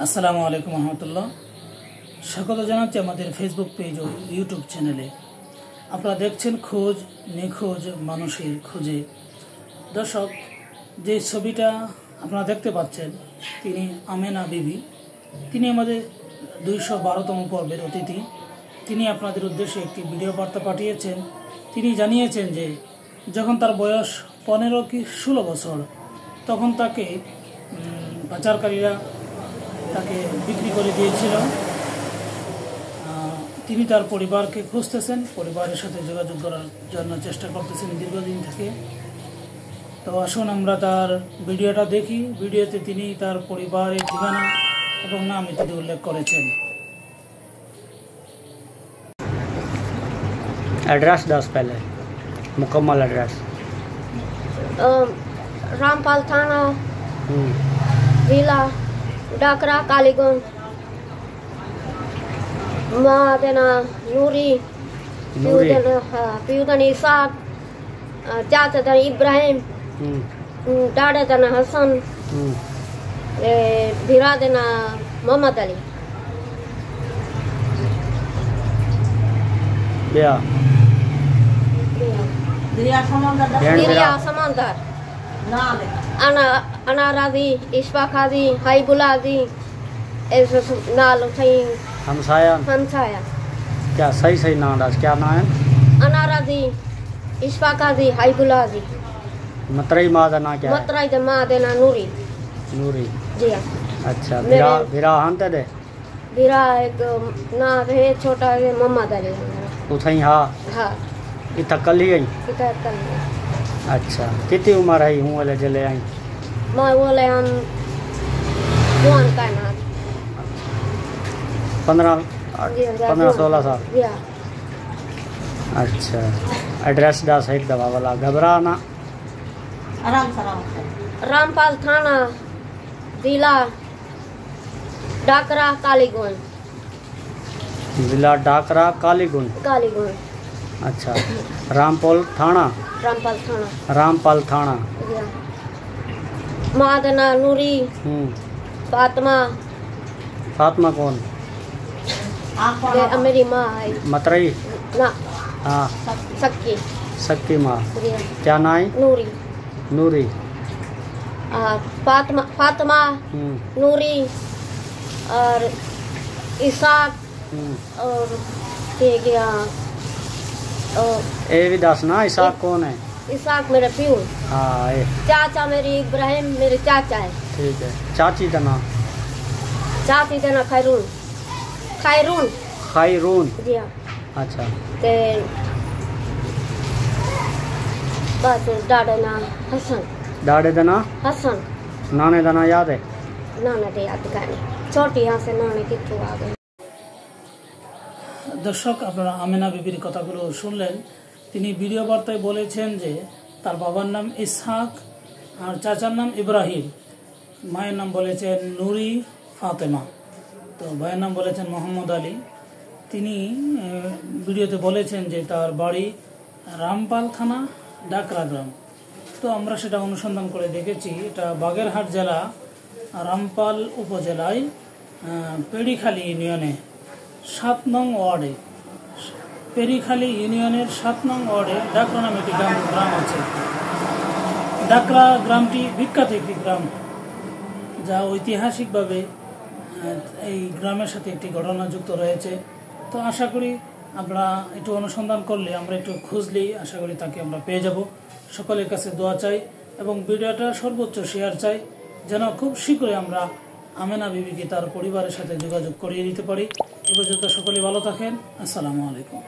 আসসালামু আলাইকুম রহমতুল্লাহ। স্বাগত জানাচ্ছি আমাদের ফেসবুক পেজ ও ইউটিউব চ্যানেলে। আপনারা দেখছেন খোঁজ নিখোঁজ মানুষের খোঁজে। দর্শক, যে ছবিটা আপনারা দেখতে পাচ্ছেন তিনি আমেনা বিবি। তিনি আমাদের 212তম পর্বের অতিথি। তিনি আপনাদের উদ্দেশ্যে একটি ভিডিও বার্তা পাঠিয়েছেন। তিনি জানিয়েছেন যে যখন তার বয়স 15 কি 16 বছর, তখন তাকে পাচারকারীরা তাকে বিক্রি করে দিয়েছিল। তিনি তার পরিবারকে খুঁজতেছেন, পরিবারের সাথে যোগাযোগ করার জন্য চেষ্টা করতেছেন দীর্ঘদিন থেকে। তো আসুন আমরা তার ভিডিওটা দেখি। ভিডিওতে তিনি তার পরিবারের ঠিকানা এবং নাম ইত্যাদি উল্লেখ করেছেন। एड्रेस 10 पहले मुकम्मल एड्रेस। रामपाल थाना, जिला डाकरा, कालीगंज। माँ देना नूरी, पियू देना इसाक, चाचा देना इब्राहिम, डाडा देना हसन, भिरा देना मोहम्मद अली। दिरिया समंदर अना राजी, इशफाक हाजी, हाईबुला हाजी, ऐसे नाल उठाई। हमसाया क्या सही नाम है? क्या नाम है? अना राजी, इशफाक हाजी, हाईबुला हाजी। मतरई माँ का नाम क्या है? मतरई दे माँ देना नूरी। नूरी जी हाँ। अच्छा, भिरा हंते दे भिरा एक ना है छोटा है मोहम्मद अली। उठाई हाँ इतना कल ही आई। अच्छा, कितनी उम्र है हूँ वाले जले आई? मैं बोले हम जुआन का ना 15-16 साल। अच्छा, एड्रेस 10 एक दफा वाला घबराना। रामपाल थाना, जिला डाकरा, कालीगंज। जिला डाकरा, कालीगंज। अच्छा, रामपाल थाना। रामपाल थाना। माँ देना नूरी, फातिमा कौन? मेरी माँ है। मतरई ना हाँ सक्की माँ। क्या नाम है? नूरी। फातिमा नूरी और इसाक और ये गया। ए भी दस ना, इसाक कौन है? इसाक मेरा प्यू। हाँ चाचा मेरी इब्राहिम मेरे चाचा है। ठीक है। चाची का नाम? चाची का नाम खैरून। जी हाँ। अच्छा, ते बस डाडे ना हसन। हसन। नाने दाना याद है? नाना दे याद गाने छोटी यहाँ से नाने कितु आ गए। দর্শক, আপনারা আমেনা বিবির কথাগুলো শুনলেন। তিনি ভিডিও বার্তায় বলেছেন যে তার বাবার নাম ইসহাক আর চাচার নাম ইব্রাহিম, মায়ের নাম বলেছেন নুরি ফাতেমা, তো ভাইয়ের নাম বলেছেন মোহাম্মদ আলী। তিনি ভিডিওতে বলেছেন যে তার বাড়ি রামপাল থানা, ডাকরা গ্রাম। তো আমরা সেটা অনুসন্ধান করে দেখেছি, এটা বাগেরহাট জেলা রামপাল উপজেলায় পেড়িখালী ইউনিয়নে 7 নং ওয়ার্ডে, পেরিখালী ইউনিয়নের 7 নং ওয়ার্ডে ডাকরা নামে একটি গ্রাম আছে। ডাকরা গ্রামটি বিখ্যাত একটি গ্রাম, যা ঐতিহাসিকভাবে এই গ্রামের সাথে একটি ঘটনা যুক্ত রয়েছে। তো আশা করি আমরা একটু অনুসন্ধান করলে, আমরা একটু খুঁজলেই আশা করি তাকে আমরা পেয়ে যাব। সকলের কাছে দোয়া চাই এবং ভিডিওটা সর্বোচ্চ শেয়ার চাই, যেন খুব শীঘ্রই আমরা আমেনা বিবিকে তার পরিবারের সাথে যোগাযোগ করিয়ে দিতে পারি। এ পর্যন্ত সকলে ভালো থাকেন। আসসালামু আলাইকুম।